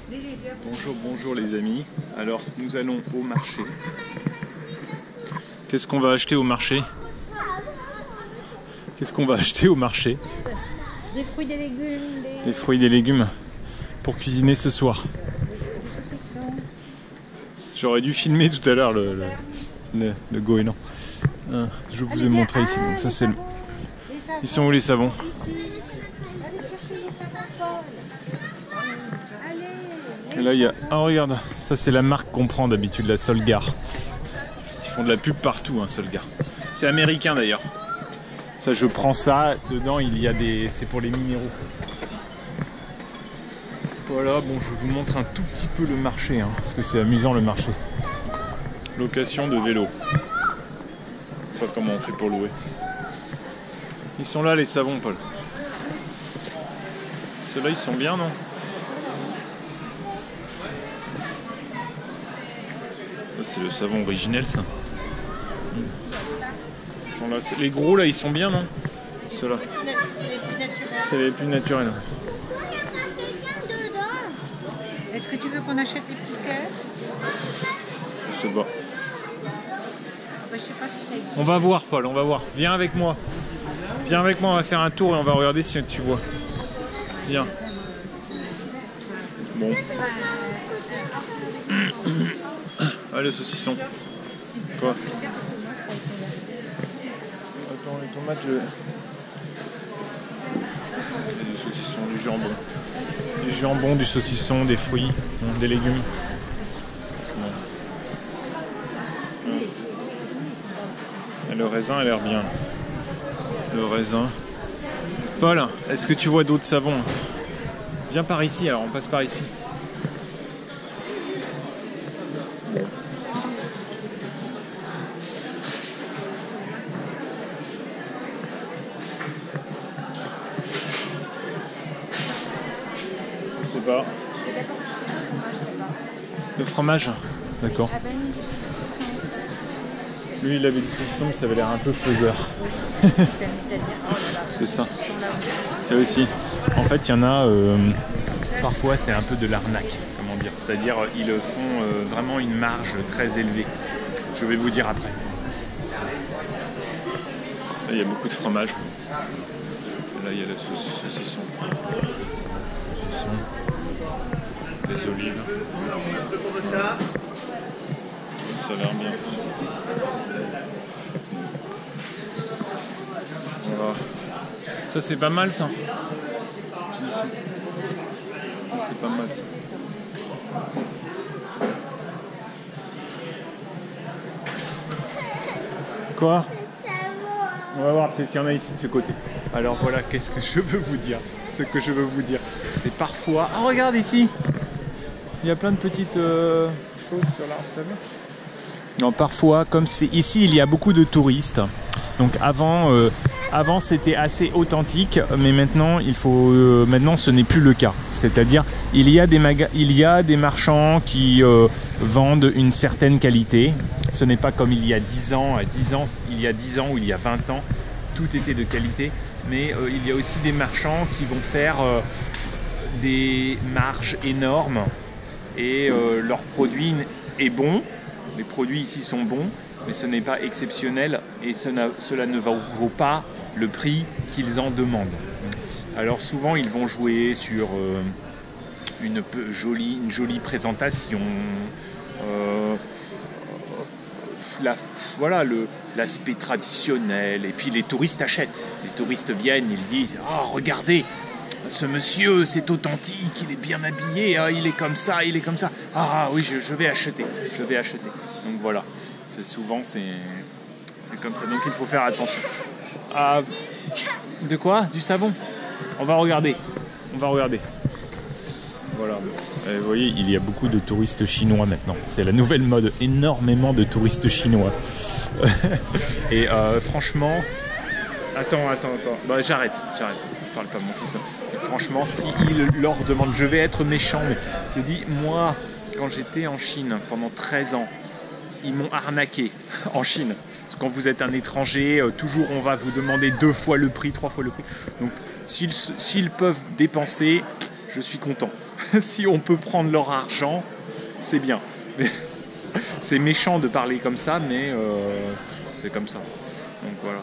Bonjour, bonjour les amis. Alors nous allons au marché. Qu'est-ce qu'on va acheter au marché? Qu'est-ce qu'on va acheter au marché? Des fruits, des légumes. Des fruits, des légumes pour cuisiner ce soir. Des saucissons. J'aurais dû filmer tout à l'heure le goéland. Je vous ai montré ici. Donc ça c'est le... Ils sont où les savons? Et là il y a... Ah regarde, ça c'est la marque qu'on prend d'habitude, la Solgar. Ils font de la pub partout, hein, Solgar. C'est américain d'ailleurs. Ça je prends ça, dedans il y a des... c'est pour les minéraux. Voilà, bon je vous montre un tout petit peu le marché, hein, parce que c'est amusant le marché. Location de vélo. Je sais pas comment on fait pour louer. Ils sont là les savons, Paul. Ceux-là ils sont bien, non? C'est le savon originel, ça. Ils sont là. Les gros là, ils sont bien, non? Ceux-là. C'est les plus naturels. Est-ce que tu veux qu'on achète des petits cœurs? Je sais pas. Je sais pas si ça existe. On va voir, Paul, on va voir. Viens avec moi. Viens avec moi, on va faire un tour et on va regarder si tu vois. Viens. Bon. Ah, le saucisson. Quoi? Attends, les tomates, je... Du saucisson, du jambon. Du jambon, du saucisson, des fruits, des légumes. Et le raisin a l'air bien. Le raisin. Paul, est-ce que tu vois d'autres savons? Viens par ici, alors on passe par ici. Je sais pas. Le fromage? D'accord. Lui, il avait du saucisson, mais ça avait l'air un peu faiseur. C'est ça. C'est aussi. En fait, il y en a... parfois, c'est un peu de l'arnaque, comment dire. C'est-à-dire, ils font vraiment une marge très élevée. Je vais vous dire après. Là, il y a beaucoup de fromage. Là, il y a le saucisson. Des olives. Ça a l'air bien. Voilà. Ça c'est pas mal ça. C'est pas mal ça. Quoi? On va voir, peut-être qu'il y en a ici de ce côté. Alors voilà, qu'est-ce que je veux vous dire? Ce que je veux vous dire, c'est parfois... Oh regarde ici! Il y a plein de petites choses sur l'arbre, t'as vu? Non, parfois, comme c'est ici, il y a beaucoup de touristes. Donc avant c'était assez authentique, mais maintenant maintenant ce n'est plus le cas. C'est-à-dire il y a des marchands qui vendent une certaine qualité. Ce n'est pas comme il y a 10 ans, il y a 10 ans ou il y a 20 ans, tout était de qualité. Mais il y a aussi des marchands qui vont faire des marges énormes et leur produit est bon. Les produits ici sont bons, mais ce n'est pas exceptionnel et cela ne vaut pas le prix qu'ils en demandent. Alors souvent ils vont jouer sur une jolie présentation, l'aspect traditionnel, et puis les touristes achètent. Les touristes viennent, ils disent « Oh regardez, ce monsieur c'est authentique, il est bien habillé, hein, il est comme ça, il est comme ça. Ah oui, je vais acheter. » Donc voilà, souvent c'est comme ça, donc il faut faire attention. Ah, de quoi? Du savon? On va regarder. Voilà. Et vous voyez, il y a beaucoup de touristes chinois maintenant. C'est la nouvelle mode, énormément de touristes chinois. Et franchement... Attends. Bah, j'arrête. Parle pas, mon fils. Et franchement, s'il leur demande, je vais être méchant, mais je dis, moi, quand j'étais en Chine pendant 13 ans, ils m'ont arnaqué en Chine. Parce que quand vous êtes un étranger, toujours on va vous demander 2 fois le prix, 3 fois le prix. Donc s'ils peuvent dépenser, je suis content. si on peut prendre leur argent, c'est bien. C'est méchant de parler comme ça, mais c'est comme ça. Donc voilà.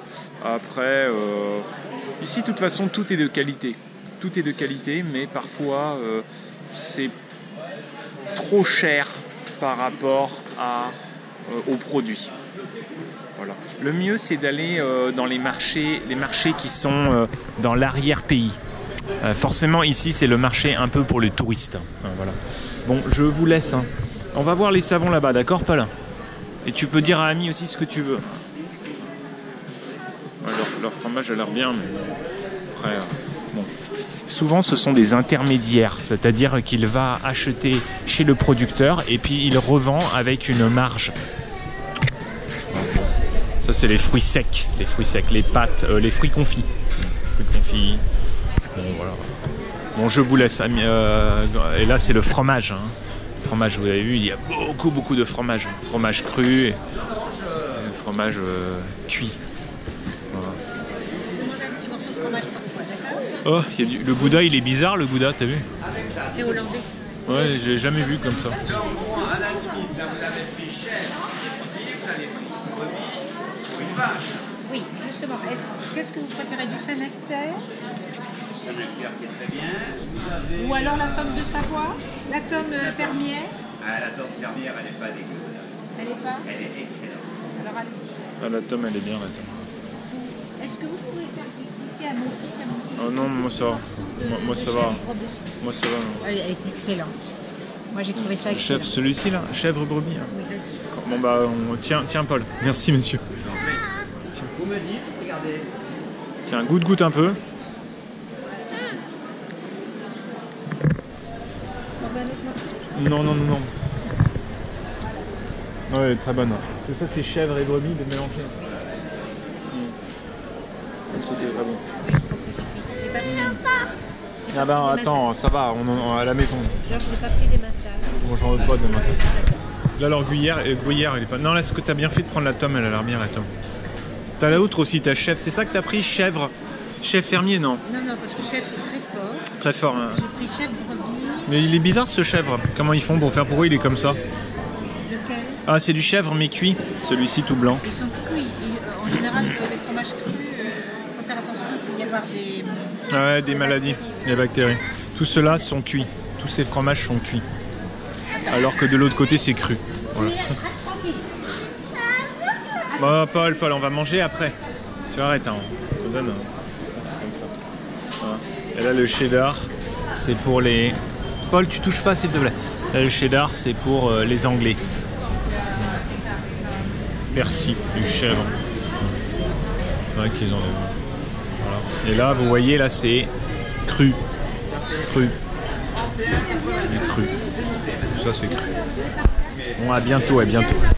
Après, ici, de toute façon, tout est de qualité. Tout est de qualité, mais parfois, c'est trop cher par rapport aux produits. Voilà. Le mieux, c'est d'aller dans les marchés qui sont dans l'arrière-pays. Forcément, ici, c'est le marché un peu pour les touristes. Voilà. Bon, je vous laisse. Hein. On va voir les savons là-bas, d'accord, Paul? Et tu peux dire à Ami aussi ce que tu veux. Ouais, leur fromage a l'air bien, mais après, bon. Souvent, ce sont des intermédiaires, c'est-à-dire qu'il va acheter chez le producteur et puis il revend avec une marge. Ça, c'est les fruits secs, les pâtes, les fruits confits. Bon, voilà. Bon, je vous laisse. Et là, c'est le fromage. Hein. Le fromage, vous avez vu, il y a beaucoup de fromage. Fromage cru et fromage cuit. Voilà. Oh, le gouda, il est bizarre, le gouda, t'as vu? C'est hollandais. Ouais, j'ai jamais vu comme ça. Oui, justement. Qu'est-ce que vous préférez, du Saint-Nectaire? Saint-Nectaire qui est très bien. Ou alors la tome de Savoie? La tome fermière? Ah, la tome fermière, elle n'est pas dégueu. Elle est pas? Elle est excellente. Alors allez-y. Ah, la tome, elle est bien, la tome. Est-ce que vous pouvez faire goûter à mon fils, à mon fils? Oh non, moi ça va. Moi ça va. Moi ça va. Elle est excellente. Moi j'ai trouvé ça excellent. Chef, celui-ci là, chèvre brebis. Hein. Oui, vas-y. Bon bah, tiens Paul. Merci monsieur. Tiens. Vous me dites, regardez. Tiens, goûte un peu. Non. Ouais, très bonne. C'est ça, c'est chèvre et brebis de mélanger. C'était très bon. Ah ben attends, ça va, on à la maison. Genre, j'ai pas pris des matins. Bon, j'en veux pas de matin. Là, leur gruyère, il est pas. Non, là, ce que t'as bien fait de prendre la tome, elle a l'air bien la tome. T'as la outre aussi, t'as chèvre. C'est ça que t'as pris, chèvre? Chef fermier, non? Non, parce que chèvre c'est très fort. Très fort. Hein. J'ai pris chèvre brebis. Mais il est bizarre ce chèvre. Comment ils font pour faire? Pourquoi il est comme ça? Lequel? Ah, c'est du chèvre mais cuit. Celui-ci tout blanc. Ils sont cuits. En général, les fromages crus, il faut faire attention, il peut y avoir des maladies, des bactéries. Tous ceux-là sont cuits. Tous ces fromages sont cuits. Alors que de l'autre côté, c'est cru. Voilà. Bon, Paul, on va manger après. Tu arrêtes, hein. On te donne. C'est comme ça. Voilà. Et là, le cheddar, c'est pour les... Paul, tu touches pas, s'il te plaît. Là, le cheddar, c'est pour les Anglais. Persil, du chèvre. Ouais, qu'ils en ont. Voilà. Et là, vous voyez, là, c'est cru. Cru. Tout ça, c'est cru. Bon, à bientôt,